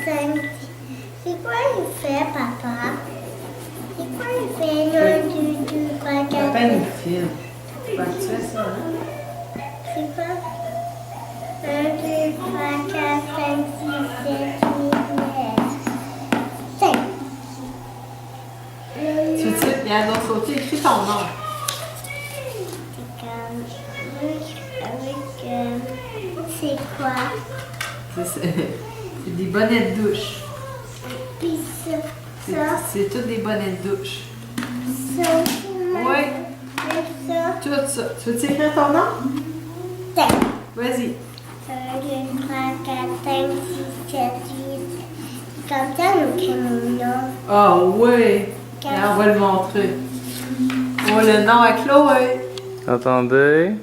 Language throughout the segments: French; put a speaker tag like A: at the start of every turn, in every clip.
A: 5, 6. C'est quoi il fait, papa? C'est quoi il fait? 1, 2, 3, 4, 5.
B: Papa, il filme. Tu fais ça, hein?
A: C'est quoi? 1, 2, 3, 4, 5, 6, 7, 8, 9, 5.
B: Tu sais, il y a un autre côté, écris ton nom.
A: C'est comme... c'est quoi?
B: C'est des bonnets de douche.
A: Puis ça.
B: C'est tous des bonnets de douche.
A: Ça.
B: Oui.
A: Ça.
B: Tout ça. Tu veux t'écrire ton nom?
A: 5.
B: Vas-y.
A: 1, 2, 3, 4, 5, 6, 7, 8. C'est comme ça, nous créons mon nom.
B: Ah oui. On va le montrer. Oh, le nom à Chloé.
C: Attendez.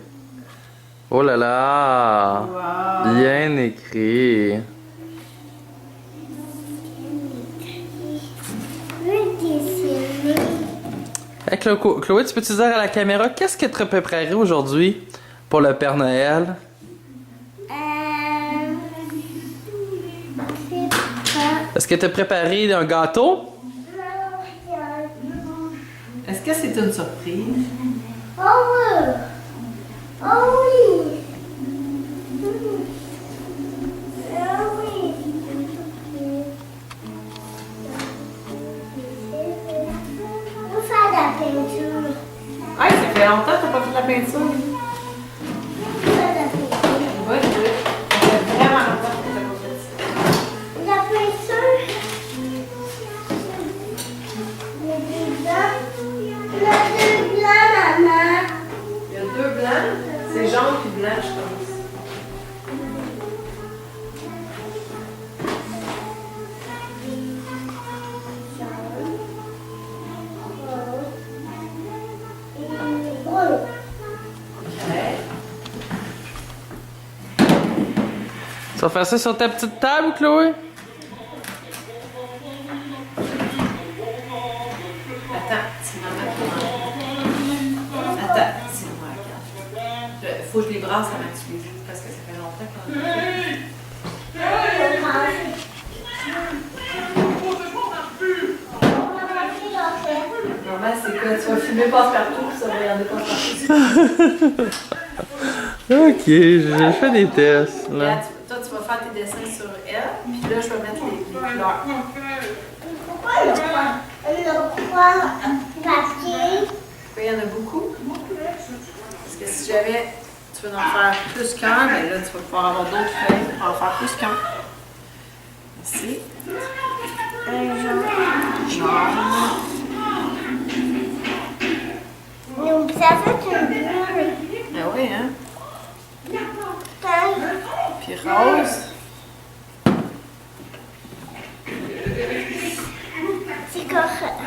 C: Oh là là!
B: Wow.
C: Bien écrit.
A: Je veux dessiner.
C: Hey, Chloé, tu peux-tu dire à la caméra qu'est-ce que tu as préparé aujourd'hui pour le Père Noël?
A: C'est pas...
C: Est-ce que tu as préparé un gâteau?
B: Est-ce que c'est une surprise?
A: Oh oui! Oh oui! Oh oui! On va faire de la peinture.
B: Ah, ça fait longtemps que tu n'as pas fait de la peinture.
A: On va faire de la peinture.
B: Oui, oui. Ça fait vraiment longtemps que tu n'as pas fait ça.
A: La peinture. Le blanc. Le deux blancs, maman.
B: Il y a 2 blancs. C'est jaune puis blanc, je pense.
C: Tu vas faire ça sur ta petite table, Chloé?
B: Attends, c'est maman qui Attends, c'est maman qui regarde. Faut que je les brasse avant que tu les joues parce que ça fait longtemps qu'on a fait. Maman, c'est quoi? Tu vas filmer passe-partout, ça va regarder passe-partout.
C: Ok, je fais des tests.
B: Là,
C: Là.
B: toi, tu vas faire tes dessins sur elle, puis là, je vais mettre les couleurs.
A: Pourquoi on a trois papiers?
B: Il y en a beaucoup. Parce que si jamais tu veux en faire plus qu'un, ben là, tu vas pouvoir avoir d'autres feuilles pour en faire plus qu'un. Ici.
A: Un jaune.
B: Genre.
A: Donc ça fait une bulle.
B: Ben oui, hein?
A: Taille.
B: Puis rose.
A: C'est correct.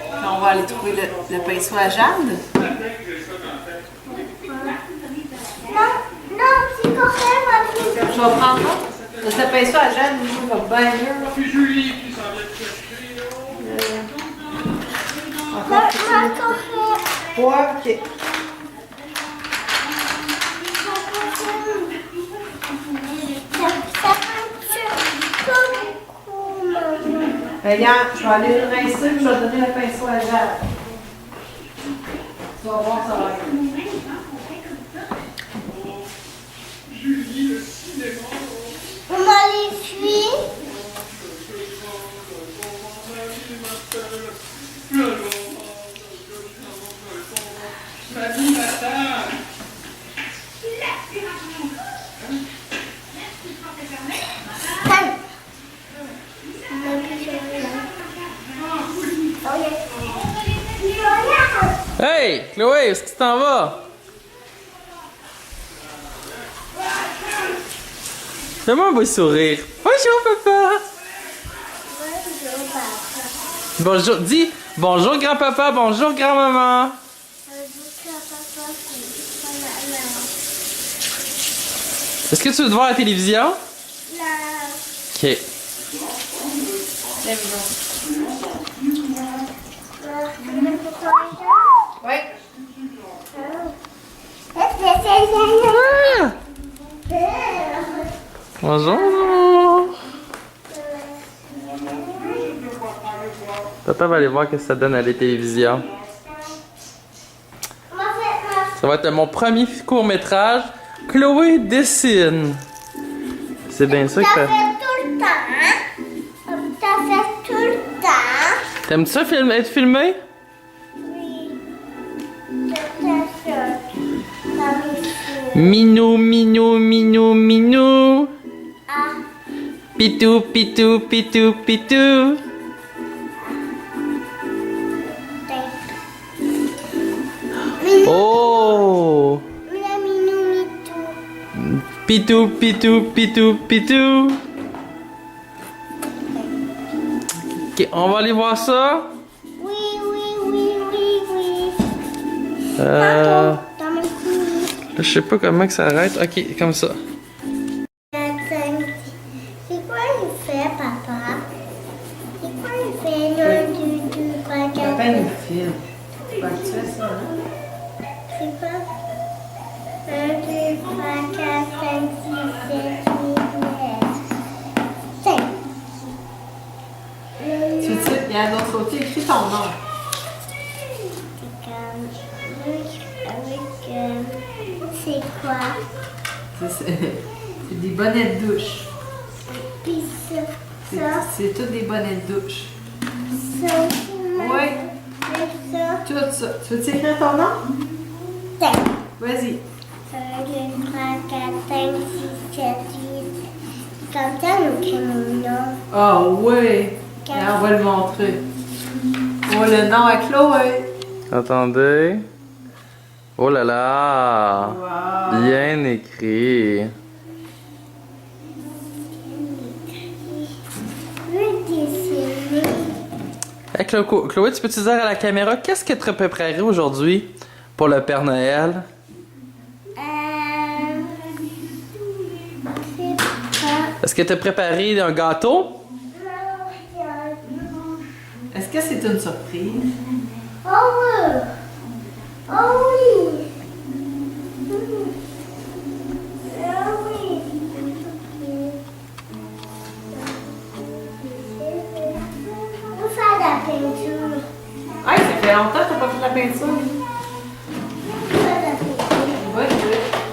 B: Puis on va aller trouver le pinceau à jade.
A: Non, c'est correct, ma
B: Je vais prendre l'autre. Parce que le pinceau à jade, il va bien mieux. Là.
D: C'est Julie qui s'en va te chercher.
B: Encore plus.
A: Ma correct.
B: Ouais, ok.
A: Ça fonctionne pas beaucoup, maman.
B: Regarde, je vais aller le rincer puis je vais donner le pinceau à jade. Tu vas voir, ça va être.
A: On va les fuir.
C: Hey, Chloé, est-ce que tu t'en vas? Fais-moi un beau sourire. Bonjour, papa. Bonjour, dis bonjour, grand-papa, bonjour, grand-maman. Est-ce que tu veux te voir à la télévision? Ok.
B: Oui.
C: Ah! Bonjour! Papa va aller voir ce que ça donne à la télévision. Ça va être mon premier court-métrage. Chloé dessine. C'est bien ça que
A: T'as
C: t'as...
A: fait tout le temps, hein? T'as fait tout le temps.
C: T'aimes ça être filmé?
A: Oui. T'as fait ça.
C: Minou, minou, minou, minou.
A: Ah.
C: Pitou, pitou, pitou, pitou. Oh! Pitou, pitou, pitou, pitou. Ok, on va aller voir ça.
A: Oui, oui, oui, oui, oui.
C: Là,
A: Dans mon cou.
C: je sais pas comment que ça arrête. Ok, comme ça.
A: C'est quoi il fait, papa? C'est quoi il fait? 1, 2, 3, 4,
B: Ben, il filme. Tu fais ça, hein?
A: c'est quoi? 1, 2, 3, 4, 5, 6, 7, 8, 9, 5.
B: Tu sais, il y a d'autres côté, écris ton nom.
A: C'est quoi?
B: C'est des bonnets de douche.
A: Puis ça,
B: C'est tous des bonnets de douche.
A: ça,
B: Oui,
A: ça,
B: tout ça. Tu veux écrire ton nom?
A: 5.
B: Vas-y.
A: 1, 2, 3, 4, 5, 6, 7, 8. Comme ça, nous écrit mon nom.
B: Ah oui. Là, on va le montrer. Oh, le nom à Chloé.
C: Attendez. Oh là là!
B: Wow.
C: Bien écrit.
A: Je veux dessiner.
C: Hey, Chloé, tu peux-tu dire à la caméra qu'est-ce que tu as préparé aujourd'hui pour le Père Noël?
A: C'est pas.
C: Est-ce que tu as préparé un gâteau?
B: Est-ce que c'est une surprise?
A: Oh oui! Oh oui! Oh oui! On va faire de la peinture.
B: Hey, ça fait longtemps que tu n'as pas fait de la peinture.
A: On va faire de la peinture.
B: Oui, oui.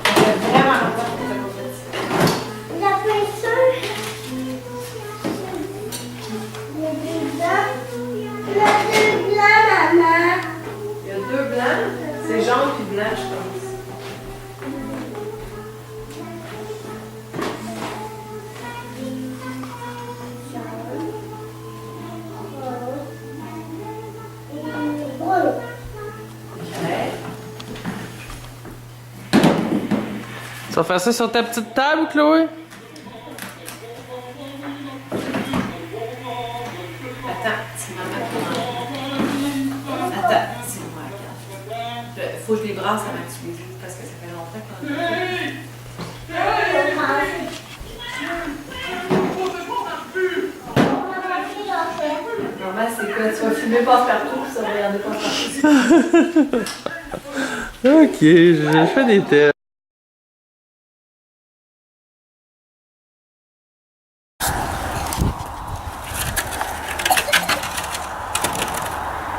B: Ça fait vraiment longtemps que tu n'as pas fait ça.
A: La peinture. Le deux blancs. Le deux blancs, maman.
B: Il y a deux blancs. C'est jaune puis blanc, je pense.
C: Tu vas faire ça sur ta petite table, Chloé?
B: Attends, c'est maman qui Attends, c'est moi, regarde. Faut que je les brasse avant que tu les joues parce que ça fait longtemps qu'on a fait. Maman, c'est quoi? Tu vas filmer passe-partout puis ça va regarder passe-partout.
C: Ok, je fais des tests.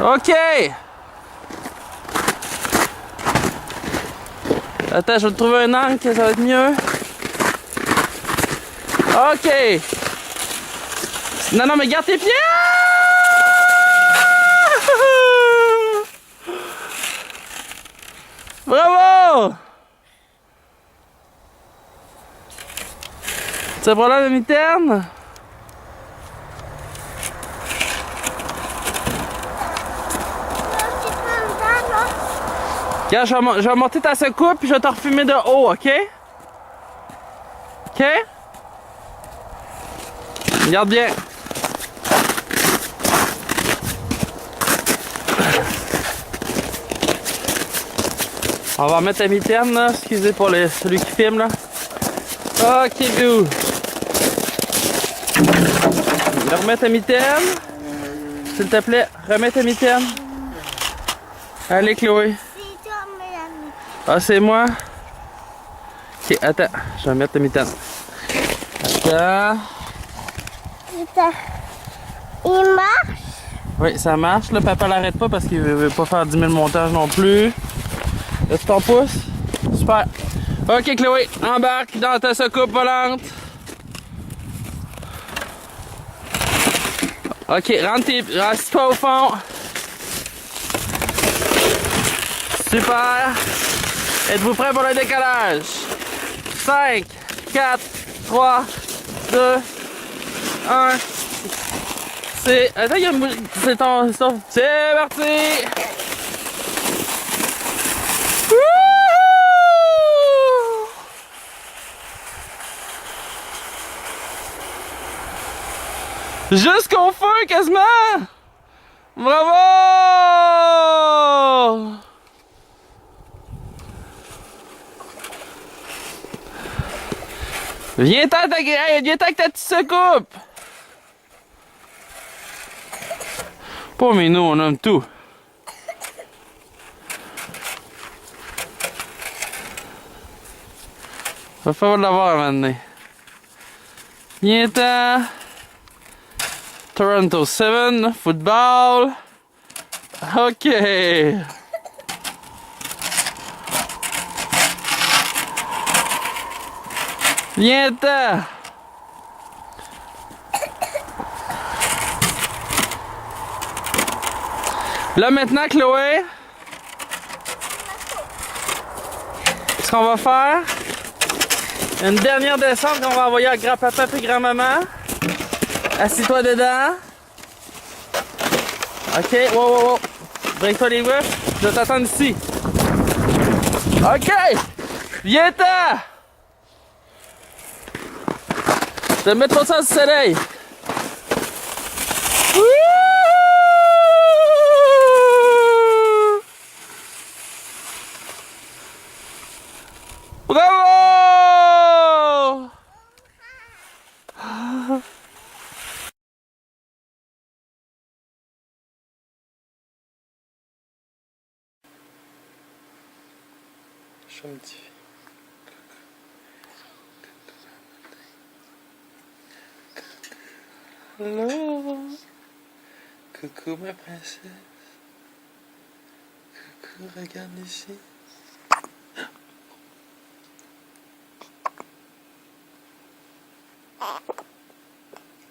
C: Ok! Attends, je vais te trouver un angle que ça va être mieux. Ok! Non, non, mais garde tes pieds! Bravo! Tu as problème de mitaine? Regarde, je vais monter ta secoupe puis je vais te refumer de haut, ok? Ok? Regarde bien. On va remettre la mitaine là, excusez pour celui qui filme là. Ok, go. Remets ta mitaine. S'il te plaît, remets ta mitaine. Allez, Chloé.
A: C'est toi, Mélanie.
C: Ah, c'est moi? Ok, attends. Je vais mettre le mitaine. Attends.
A: Putain. Il marche.
C: Oui, ça marche. Là, papa l'arrête pas parce qu'il veut pas faire 10 000 montages non plus. Là, tu t'en pousses? Super. Ok, Chloé, embarque dans ta soucoupe volante. Ok, assis-toi au fond. Super. Êtes-vous prêts pour le décollage? 5, 4, 3, 2, 1. C'est... Attends, il y a une... C'est ton... C'est parti! Jusqu'au feu, quasiment! Bravo! Viens-t'en avec ta petite soucoupe! Pas mais nous, on aime tout. Va falloir l'avoir maintenant. Viens-t'en! Toronto 7, football. Ok. Viens-t'en. Là maintenant, Chloé, ce qu'on va faire, une dernière descente qu'on va envoyer à grand-papa et grand-maman. Assis-toi dedans. Ok, wow. Break-toi les bras. Je vais t'attendre ici. Ok! Viens-t'en! Je vais mettre au sens du soleil. Wouhou! Bravo! Un petit. Hello. Coucou ma princesse. Coucou, regarde ici.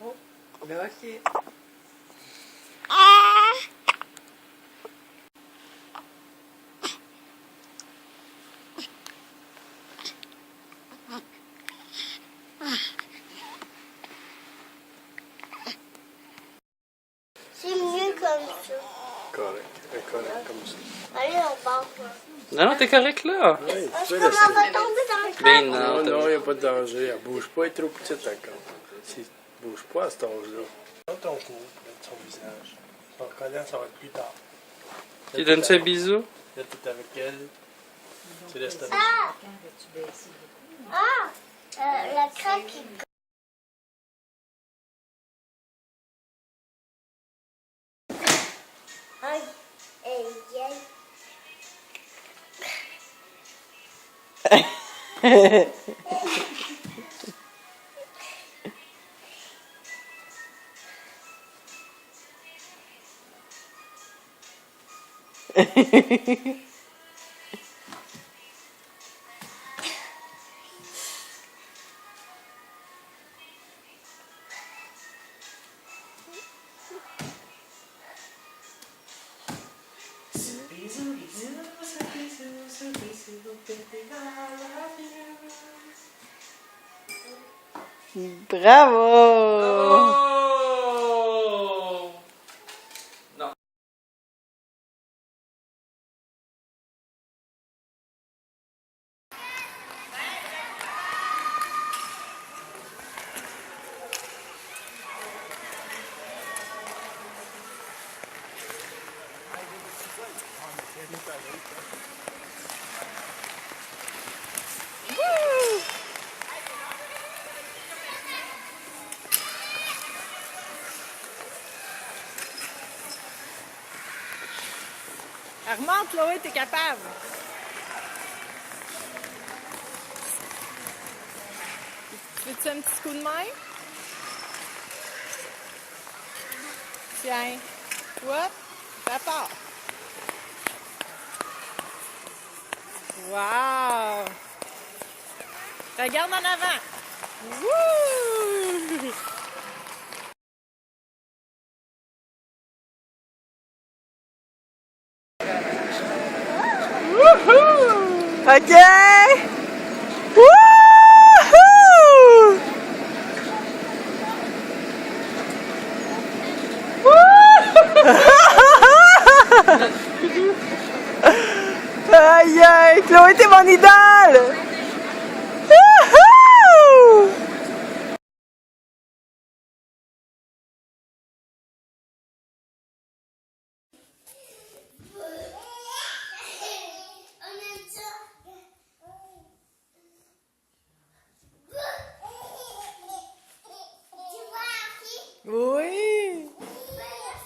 C: Oh, ben ok.
A: C'est mieux comme ça.
E: Correct, correct comme ça.
A: Allez, on part.
C: Non, t'es correct là.
E: Oui,
A: Est-ce
E: tu peux
A: qu'on
E: laisser.
A: va tomber dans le
C: Ben
A: crabe?
C: non,
E: Non, il n'y a pas de danger. Elle bouge pas, elle est trop petite encore. Si elle ne bouge pas à cet âge-là, dans ton cou, de son visage. Son collant, ça va être plus tard.
C: Tu donnes-tu un bisou?
E: Là, tu es avec elle. Tu restes avec
A: La craque qui aïe, aïe, aïe.
F: Bravo!
B: Remonte, Chloé, t'es capable. Tu veux-tu un petit coup de main? Tiens. Hop, ça part. Wow! Regarde en avant. Wouh! OK! Wouhou! Aïe aïe! Chloé, t'es mon idole! Wouhou!
A: On aime ça. Tu vois, Harry?
B: Oui!
A: On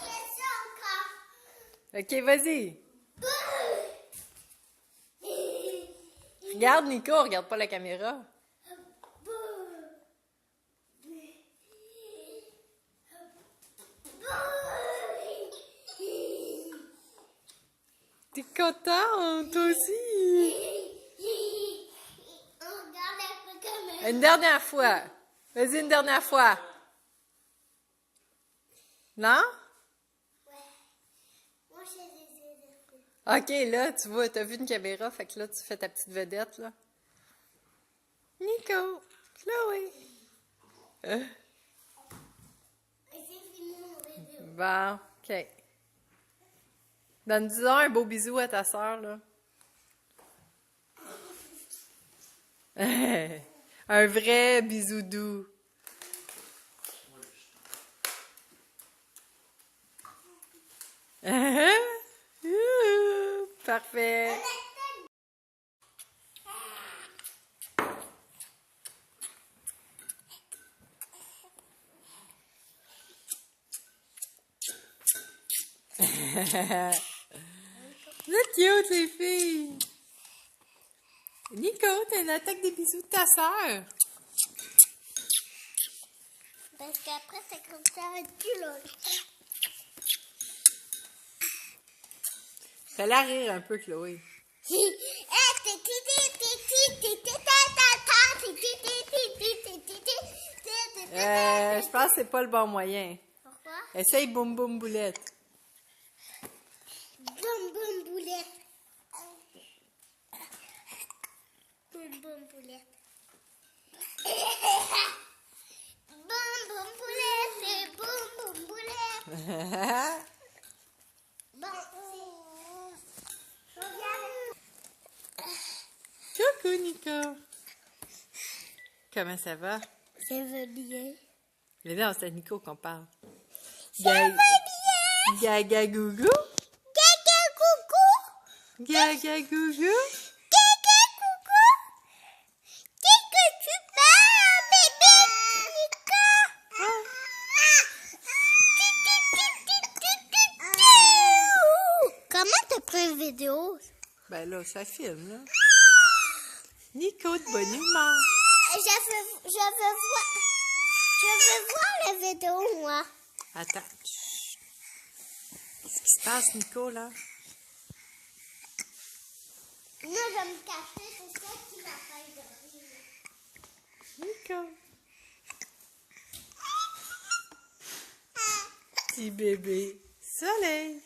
A: fait ça encore.
B: OK, vas-y. Regarde, Nico, regarde pas la caméra. T'es content, toi aussi?
A: On regarde un peu comme
B: Une dernière fois. Vas-y, une dernière fois. Non?
A: moi, je fais des exercices.
B: OK, là, tu vois, t'as vu une caméra, fait que là, tu fais ta petite vedette, là. Nico, Chloé.
A: Et c'est fini mon vidéo.
B: Bon, OK. Donne-dis un beau bisou à ta sœur, là. Un vrai bisou doux. Parfait. C'est cute, les filles. Nico, t'as une attaque des bisous de ta sœur.
A: Parce qu'après, c'est comme ça un culot.
B: Fais-la rire un peu, Chloé. Je pense que c'est pas le bon moyen.
A: Pourquoi?
B: Essaye boum boum boulette.
A: Boum boum boulette. Boum boum boulette. Boum boum boulette et boum boum boulette. Bon,
B: Coucou, Nico. Comment ça va?
A: ça va bien.
B: Mais non, c'est à Nico qu'on parle.
A: Ça va bien.
B: Gaga gougou.
A: Gaga coucou.
B: Gaga gougou.
A: Gaga coucou. Qu'est-ce que tu fais, bébé Nico? Comment t'as pris une vidéo?
B: Ben là, ça filme, là. Nico de bonne humeur.
A: Je veux voir la vidéo, moi.
B: Attends. Chut. Qu'est-ce qui se passe, Nico, là?
A: Moi, je vais me cacher, c'est ça qui va faire de rire.
B: Nico. Petit bébé. Soleil.